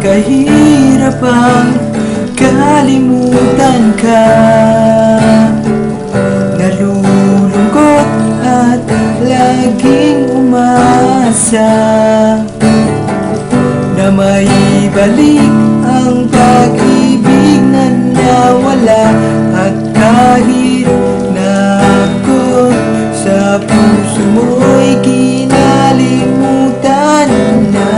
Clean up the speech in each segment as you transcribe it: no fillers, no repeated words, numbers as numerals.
kahirapang kalimutan ka. Nalulungkot at laging umasa na maibalik ang pag-ibig na nawala. At kahit na ako sa puso mo'y kinalimutan na,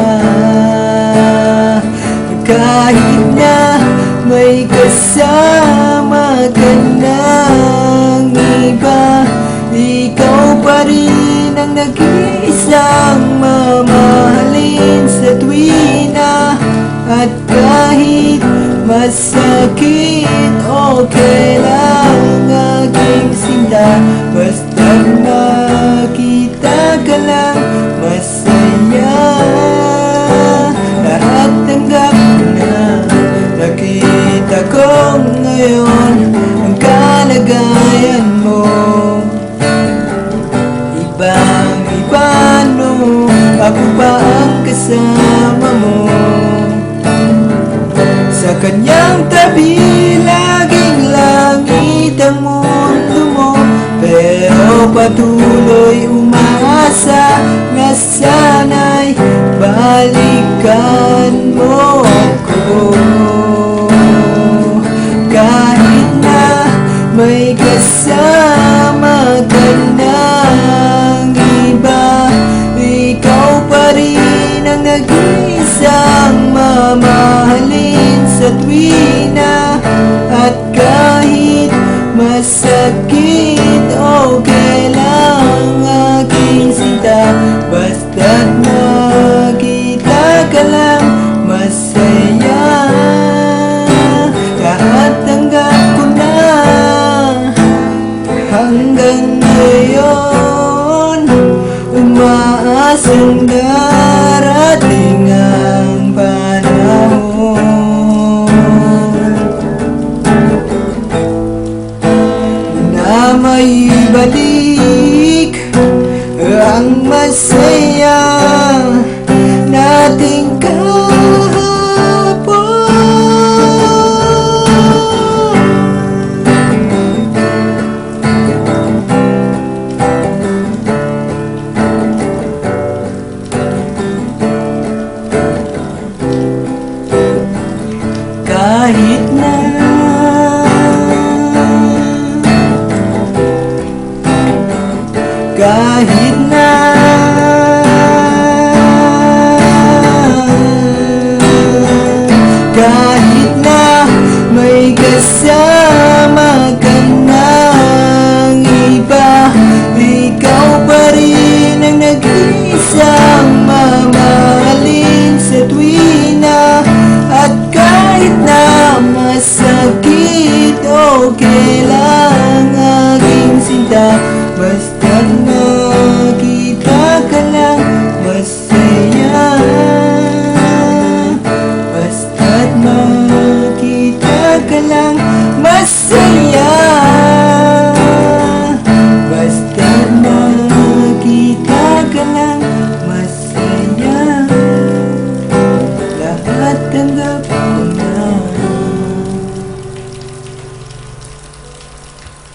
kahit na may kasama ka ng iba, ikaw pa rin ang nag-iisang mamahalin sa tuwina. At kahit masakit, okay lang aking sinta, basta't makita ka lang masaya. Lahat tanggap ko na, nakita ko ngayon ang kalagayan mo. Ibang-iba no, ako pa ang kasama mo. Sa kanyang tabi, laging langit ang mundo mo, pero patuloy umaasa na sana'y balikan mo ako. Kahit na may kasama ka ng iba, ikaw pa rin ang nag-iisang mamahalin sa tuwina. At kahit masakit, okay lang aking sinta, basta't makita ka lang masaya. Lahat tanggap ko na, hanggang ngayon umaasang darating ang panahon na maibalik ang masaya nating kahapon. Kahit na kahit na kahit na may kasama ka ng iba, ikaw pa rin ang nag-iisang mamahalin sa tuwina. At kahit na masakit, okay lang aking sinta, basta't makita ka lang masaya. Basta't makita ka lang masaya.